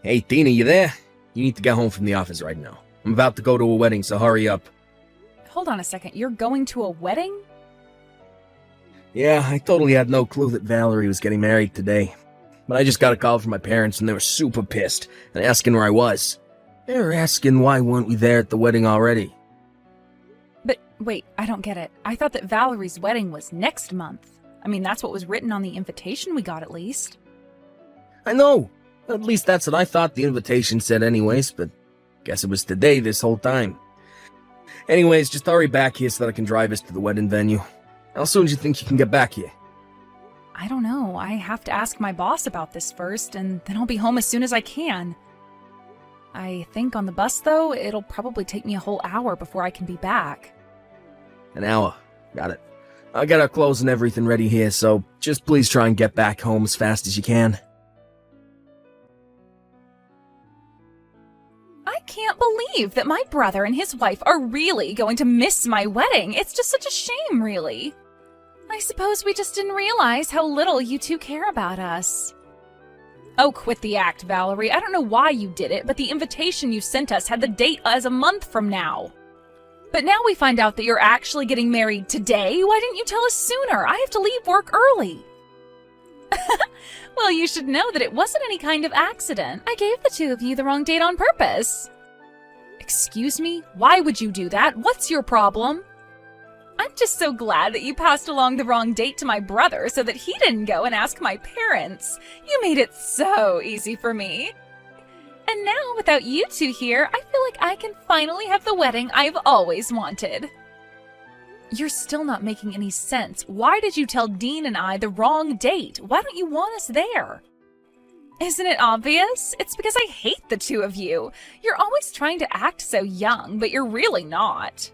Hey, Tina, you there? You need to get home from the office right now. I'm about to go to a wedding, so hurry up. Hold on a second, you're going to a wedding? Yeah, I totally had no clue that Valerie was getting married today. But I just got a call from my parents and they were super pissed and asking where I was. They were asking why weren't we there at the wedding already. But wait, I don't get it. I thought that Valerie's wedding was next month. I mean, that's what was written on the invitation we got at least. I know! At least that's what I thought the invitation said anyways, but guess it was today this whole time. Anyways, just hurry back here so that I can drive us to the wedding venue. How soon do you think you can get back here? I don't know. I have to ask my boss about this first, and then I'll be home as soon as I can. I think on the bus, though, it'll probably take me a whole hour before I can be back. An hour. Got it. I got our clothes and everything ready here, so just please try and get back home as fast as you can. I can't believe that my brother and his wife are really going to miss my wedding. It's just such a shame, really. I suppose we just didn't realize how little you two care about us. Oh, quit the act, Valerie. I don't know why you did it, but the invitation you sent us had the date as a month from now. But now we find out that you're actually getting married today. Why didn't you tell us sooner? I have to leave work early. Well, you should know that it wasn't any kind of accident. I gave the two of you the wrong date on purpose. Excuse me? Why would you do that? What's your problem? I'm just so glad that you passed along the wrong date to my brother so that he didn't go and ask my parents. You made it so easy for me. And now, without you two here, I feel like I can finally have the wedding I've always wanted. You're still not making any sense. Why did you tell Dean and I the wrong date? Why don't you want us there? Isn't it obvious? It's because I hate the two of you. You're always trying to act so young, but you're really not.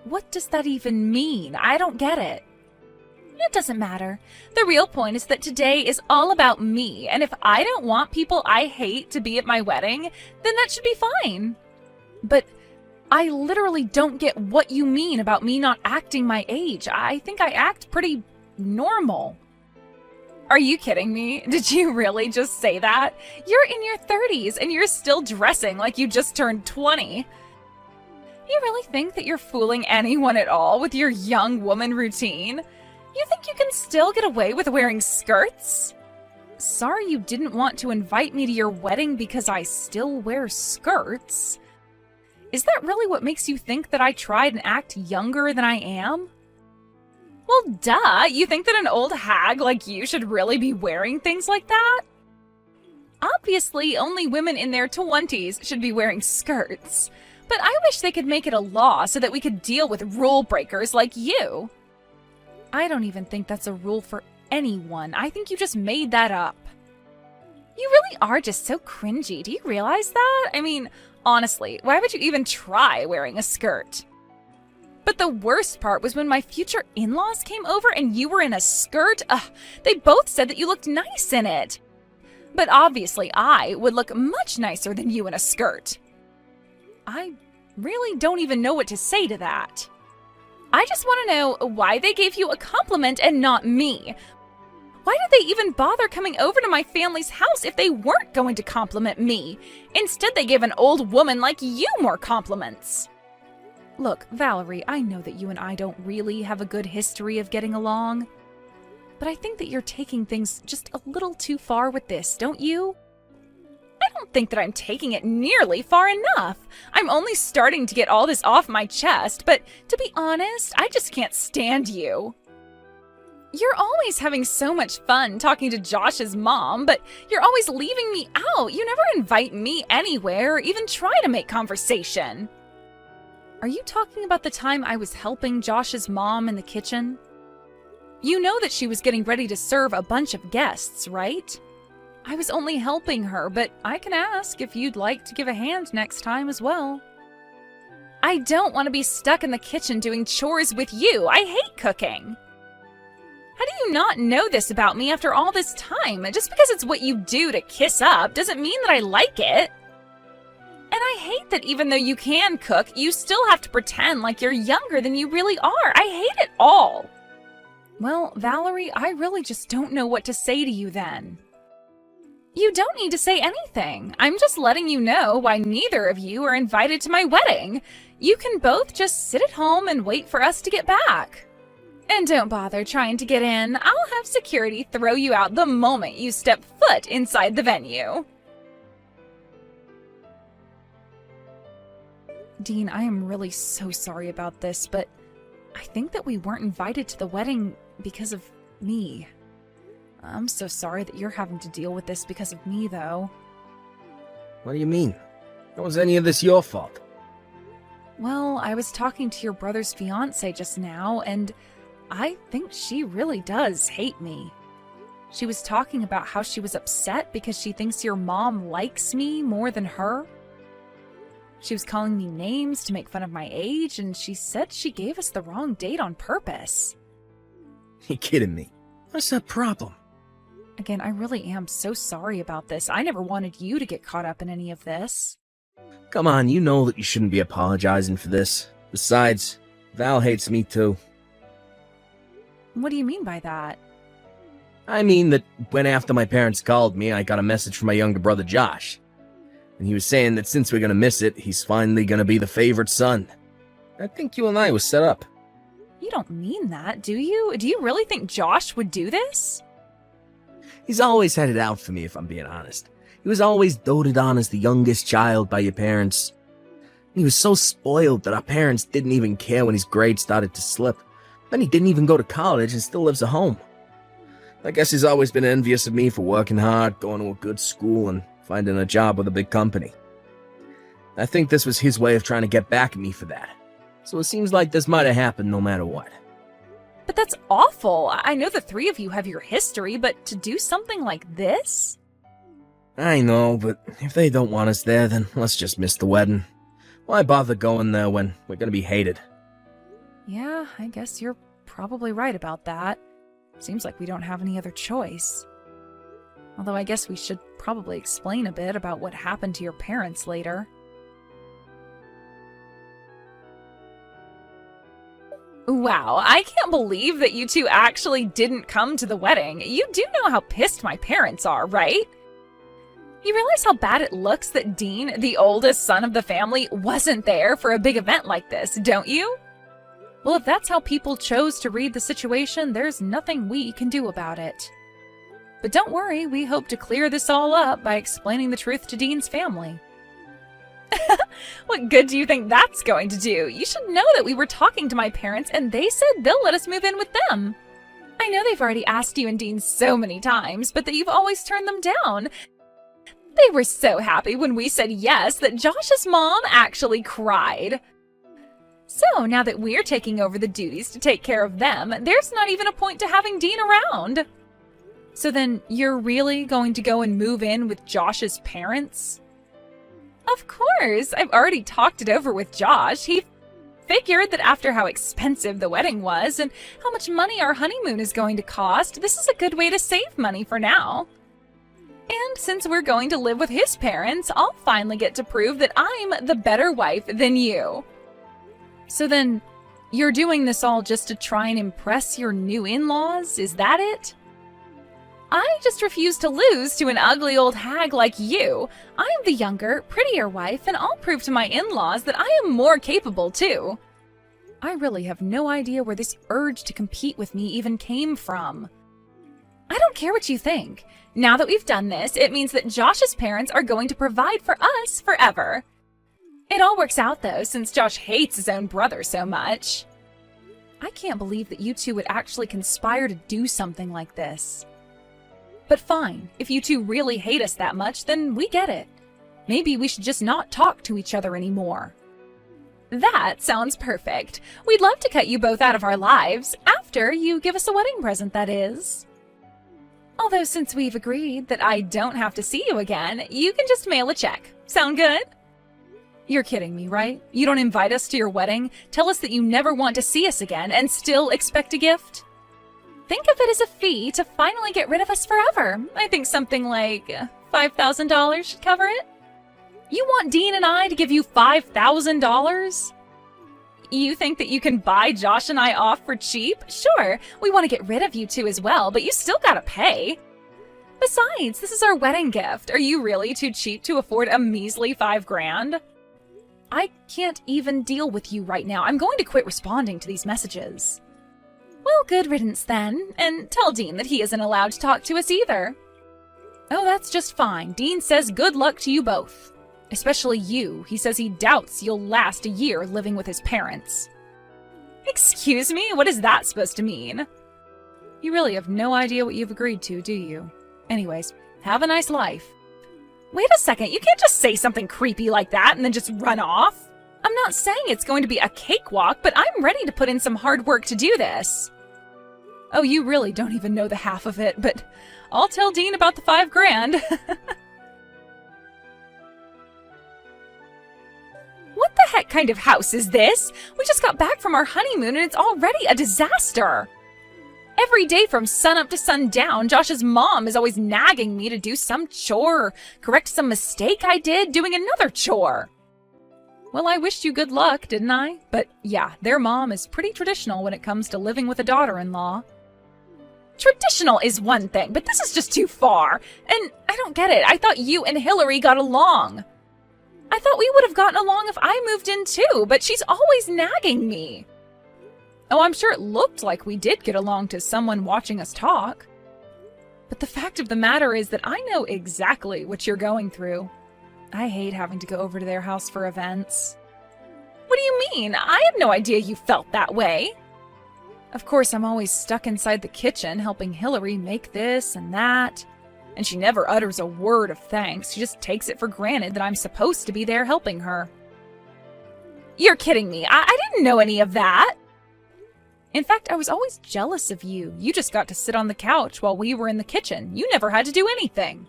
What does that even mean? I don't get it. It doesn't matter. The real point is that today is all about me, and if I don't want people I hate to be at my wedding, then that should be fine. But I literally don't get what you mean about me not acting my age. I think I act pretty normal. Are you kidding me? Did you really just say that? You're in your 30s and you're still dressing like you just turned 20. You really think that you're fooling anyone at all with your young woman routine? You think you can still get away with wearing skirts? Sorry you didn't want to invite me to your wedding because I still wear skirts. Is that really what makes you think that I tried and act younger than I am? Well, duh, you think that an old hag like you should really be wearing things like that? Obviously, only women in their 20s should be wearing skirts. But I wish they could make it a law so that we could deal with rule breakers like you. I don't even think that's a rule for anyone. I think you just made that up. You really are just so cringy. Do you realize that? I mean, honestly, why would you even try wearing a skirt? But the worst part was when my future in-laws came over and you were in a skirt. They both said that you looked nice in it. But obviously I would look much nicer than you in a skirt. I really don't even know what to say to that. I just want to know why they gave you a compliment and not me. Why did they even bother coming over to my family's house if they weren't going to compliment me? Instead, they gave an old woman like you more compliments. Look, Valerie, I know that you and I don't really have a good history of getting along. But I think that you're taking things just a little too far with this, don't you? I don't think that I'm taking it nearly far enough. I'm only starting to get all this off my chest, but to be honest, I just can't stand you. You're always having so much fun talking to Josh's mom, but you're always leaving me out. You never invite me anywhere or even try to make conversation. Are you talking about the time I was helping Josh's mom in the kitchen? You know that she was getting ready to serve a bunch of guests, right? I was only helping her, but I can ask if you'd like to give a hand next time as well. I don't want to be stuck in the kitchen doing chores with you. I hate cooking. How do you not know this about me after all this time? Just because it's what you do to kiss up doesn't mean that I like it. And I hate that even though you can cook, you still have to pretend like you're younger than you really are. I hate it all. Well, Valerie, I really just don't know what to say to you then. You don't need to say anything. I'm just letting you know why neither of you are invited to my wedding. You can both just sit at home and wait for us to get back. And don't bother trying to get in. I'll have security throw you out the moment you step foot inside the venue. Dean, I am really so sorry about this, but I think that we weren't invited to the wedding because of me. I'm so sorry that you're having to deal with this because of me, though. What do you mean? How was any of this your fault? Well, I was talking to your brother's fiancée just now, and I think she really does hate me. She was talking about how she was upset because she thinks your mom likes me more than her. She was calling me names to make fun of my age, and she said she gave us the wrong date on purpose. You kidding me? What's the problem? Again, I really am so sorry about this. I never wanted you to get caught up in any of this. Come on, you know that you shouldn't be apologizing for this. Besides, Val hates me too. What do you mean by that? I mean that when after my parents called me, I got a message from my younger brother Josh. And he was saying that since we're gonna miss it, he's finally gonna be the favorite son. I think you and I was set up. You don't mean that, do you? Do you really think Josh would do this? He's always had it out for me, if I'm being honest. He was always doted on as the youngest child by your parents. He was so spoiled that our parents didn't even care when his grades started to slip. Then he didn't even go to college and still lives at home. I guess he's always been envious of me for working hard, going to a good school, and finding a job with a big company. I think this was his way of trying to get back at me for that. So it seems like this might have happened no matter what. But that's awful. I know the three of you have your history, but to do something like this? I know, but if they don't want us there, then let's just miss the wedding. Why bother going there when we're gonna be hated? Yeah, I guess you're probably right about that. Seems like we don't have any other choice. Although I guess we should probably explain a bit about what happened to your parents later. Wow, I can't believe that you two actually didn't come to the wedding. You do know how pissed my parents are, right? You realize how bad it looks that Dean, the oldest son of the family, wasn't there for a big event like this, don't you? Well, if that's how people chose to read the situation, there's nothing we can do about it. But don't worry, we hope to clear this all up by explaining the truth to Dean's family. What good do you think that's going to do? You should know that we were talking to my parents and they said they'll let us move in with them. I know they've already asked you and Dean so many times, but that you've always turned them down. They were so happy when we said yes that Josh's mom actually cried. So now that we're taking over the duties to take care of them, there's not even a point to having Dean around. So then you're really going to go and move in with Josh's parents? Of course, I've already talked it over with Josh. He figured that after how expensive the wedding was and how much money our honeymoon is going to cost, this is a good way to save money for now. And since we're going to live with his parents, I'll finally get to prove that I'm the better wife than you. So then, you're doing this all just to try and impress your new in-laws? Is that it? I just refuse to lose to an ugly old hag like you. I'm the younger, prettier wife, and I'll prove to my in-laws that I am more capable too. I really have no idea where this urge to compete with me even came from. I don't care what you think. Now that we've done this, it means that Josh's parents are going to provide for us forever. It all works out though, since Josh hates his own brother so much. I can't believe that you two would actually conspire to do something like this. But fine, if you two really hate us that much, then we get it. Maybe we should just not talk to each other anymore. That sounds perfect. We'd love to cut you both out of our lives, after you give us a wedding present, that is. Although since we've agreed that I don't have to see you again, you can just mail a check. Sound good? You're kidding me, right? You don't invite us to your wedding, tell us that you never want to see us again, and still expect a gift? Think of it as a fee to finally get rid of us forever. I think something like $5,000 should cover it. You want Dean and I to give you $5,000? You think that you can buy Josh and I off for cheap? Sure, we want to get rid of you two as well, but you still gotta pay. Besides, this is our wedding gift. Are you really too cheap to afford a measly $5,000? I can't even deal with you right now. I'm going to quit responding to these messages. Well, good riddance then, and tell Dean that he isn't allowed to talk to us either. Oh, that's just fine. Dean says good luck to you both. Especially you. He says he doubts you'll last a year living with his parents. Excuse me? What is that supposed to mean? You really have no idea what you've agreed to, do you? Anyways, have a nice life. Wait a second, you can't just say something creepy like that and then just run off. I'm not saying it's going to be a cakewalk, but I'm ready to put in some hard work to do this. Oh, you really don't even know the half of it, but I'll tell Dean about the $5,000. What the heck kind of house is this? We just got back from our honeymoon and it's already a disaster. Every day from sunup to sundown, Josh's mom is always nagging me to do some chore or correct some mistake I did doing another chore. Well, I wished you good luck, didn't I? But yeah, their mom is pretty traditional when it comes to living with a daughter-in-law. Traditional is one thing, but this is just too far. And I don't get it. I thought you and Hillary got along. I thought we would have gotten along if I moved in too, but she's always nagging me. Oh, I'm sure it looked like we did get along to someone watching us talk. But the fact of the matter is that I know exactly what you're going through. I hate having to go over to their house for events. What do you mean? I had no idea you felt that way. Of course, I'm always stuck inside the kitchen helping Hillary make this and that. And she never utters a word of thanks. She just takes it for granted that I'm supposed to be there helping her. You're kidding me. I didn't know any of that. In fact, I was always jealous of you. You just got to sit on the couch while we were in the kitchen. You never had to do anything.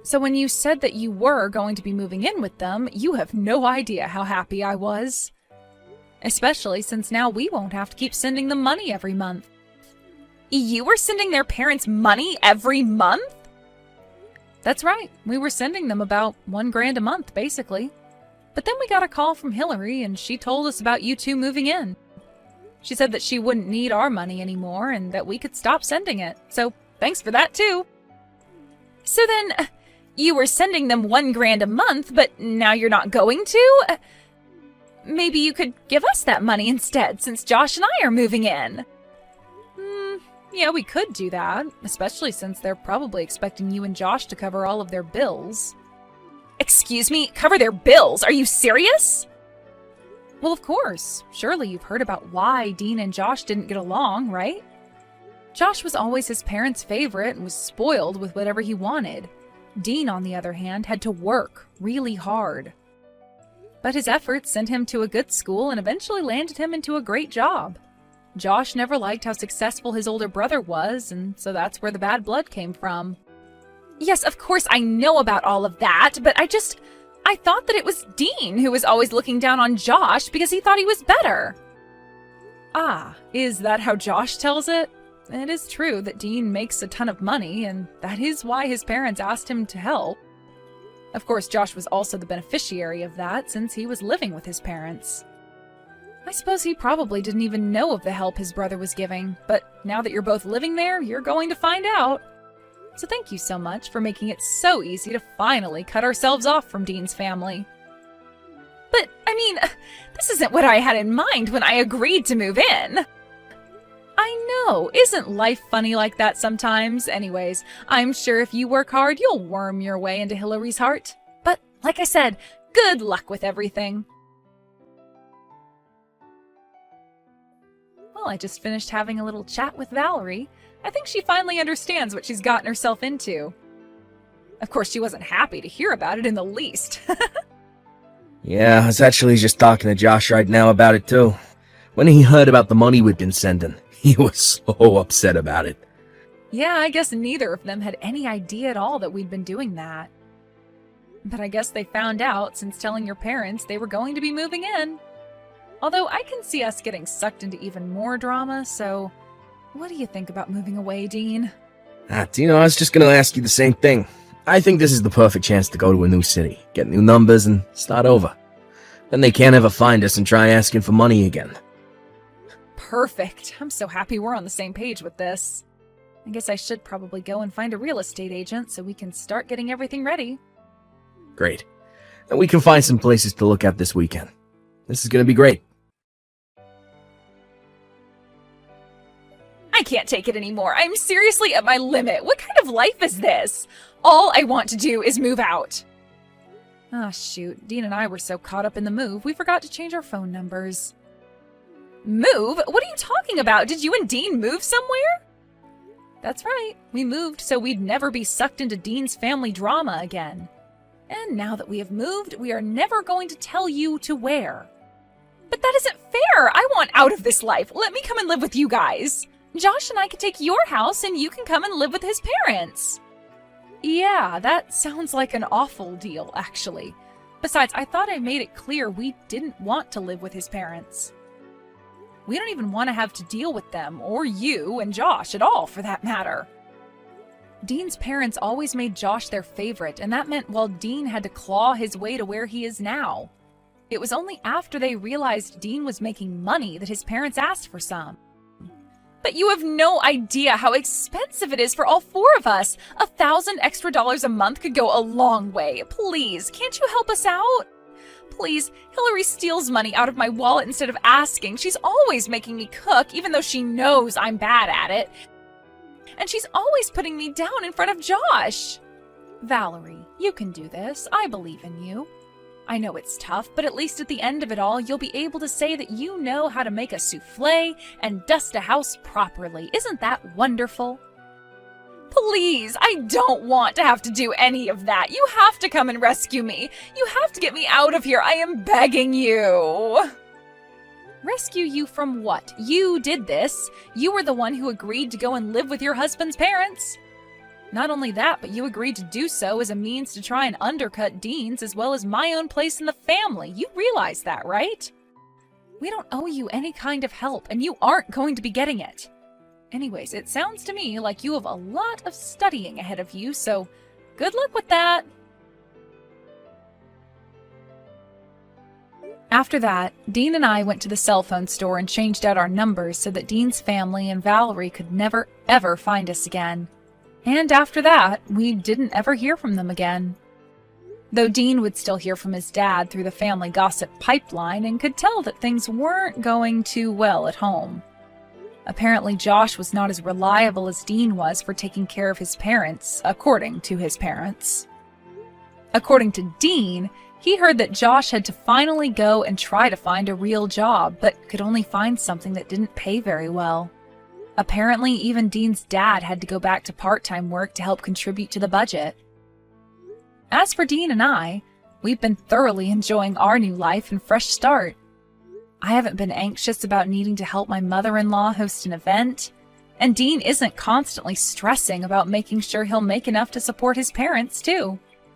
So when you said that you were going to be moving in with them, you have no idea how happy I was. Especially since now we won't have to keep sending them money every month. You were sending their parents money every month? That's right. We were sending them about $1,000 a month, basically. But then we got a call from Hillary and she told us about you two moving in. She said that she wouldn't need our money anymore and that we could stop sending it. So thanks for that too. So then, you were sending them $1,000 a month, but now you're not going to? Maybe you could give us that money instead, since Josh and I are moving in. Yeah, we could do that, especially since they're probably expecting you and Josh to cover all of their bills. Excuse me, cover their bills? Are you serious? Well, of course. Surely you've heard about why Dean and Josh didn't get along, right? Josh was always his parents' favorite and was spoiled with whatever he wanted. Dean, on the other hand, had to work really hard. But his efforts sent him to a good school and eventually landed him into a great job. Josh never liked how successful his older brother was, and so that's where the bad blood came from. Yes, of course I know about all of that, but I thought that it was Dean who was always looking down on Josh because he thought he was better. Ah, is that how Josh tells it? It is true that Dean makes a ton of money, and that is why his parents asked him to help. Of course, Josh was also the beneficiary of that since he was living with his parents. I suppose he probably didn't even know of the help his brother was giving, but now that you're both living there, you're going to find out. So thank you so much for making it so easy to finally cut ourselves off from Dean's family. But, I mean, this isn't what I had in mind when I agreed to move in. I know, isn't life funny like that sometimes? Anyways, I'm sure if you work hard, you'll worm your way into Hillary's heart. But, like I said, good luck with everything. Well, I just finished having a little chat with Valerie. I think she finally understands what she's gotten herself into. Of course, she wasn't happy to hear about it in the least. Yeah, I was actually just talking to Josh right now about it too. When he heard about the money we'd been sending, he was so upset about it. Yeah, I guess neither of them had any idea at all that we'd been doing that. But I guess they found out since telling your parents they were going to be moving in. Although I can see us getting sucked into even more drama, so what do you think about moving away, Dean? I was just gonna ask you the same thing. I think this is the perfect chance to go to a new city, get new numbers, and start over. Then they can't ever find us and try asking for money again. Perfect. I'm so happy we're on the same page with this. I guess I should probably go and find a real estate agent so we can start getting everything ready. Great. And we can find some places to look at this weekend. This is going to be great. I can't take it anymore. I'm seriously at my limit. What kind of life is this? All I want to do is move out. Ah, shoot. Dean and I were so caught up in the move, we forgot to change our phone numbers. Move? What are you talking about? Did you and Dean move somewhere? That's right. We moved so we'd never be sucked into Dean's family drama again. And now that we have moved, we are never going to tell you to where. But that isn't fair. I want out of this life. Let me come and live with you guys. Josh and I can take your house and you can come and live with his parents. Yeah, that sounds like an awful deal, actually. Besides, I thought I made it clear we didn't want to live with his parents. We don't even want to have to deal with them, or you and Josh at all, for that matter. Dean's parents always made Josh their favorite, and that meant, well, Dean had to claw his way to where he is now. It was only after they realized Dean was making money that his parents asked for some. But you have no idea how expensive it is for all four of us. $1,000 extra a month could go a long way. Please, can't you help us out? Please, Hillary steals money out of my wallet instead of asking. She's always making me cook, even though she knows I'm bad at it. And she's always putting me down in front of Josh. Valerie, you can do this. I believe in you. I know it's tough, but at least at the end of it all, you'll be able to say that you know how to make a souffle and dust a house properly. Isn't that wonderful? Please, I don't want to have to do any of that. You have to come and rescue me. You have to get me out of here. I am begging you. Rescue you from what? You did this. You were the one who agreed to go and live with your husband's parents. Not only that, but you agreed to do so as a means to try and undercut Dean's as well as my own place in the family. You realize that, right? We don't owe you any kind of help, and you aren't going to be getting it. Anyways, it sounds to me like you have a lot of studying ahead of you, so good luck with that. After that, Dean and I went to the cell phone store and changed out our numbers so that Dean's family and Valerie could never, ever find us again. And after that, we didn't ever hear from them again. Though Dean would still hear from his dad through the family gossip pipeline and could tell that things weren't going too well at home. Apparently, Josh was not as reliable as Dean was for taking care of his parents, according to his parents. According to Dean, he heard that Josh had to finally go and try to find a real job, but could only find something that didn't pay very well. Apparently, even Dean's dad had to go back to part-time work to help contribute to the budget. As for Dean and I, we've been thoroughly enjoying our new life and fresh start. I haven't been anxious about needing to help my mother-in-law host an event, and Dean isn't constantly stressing about making sure he'll make enough to support his parents, too.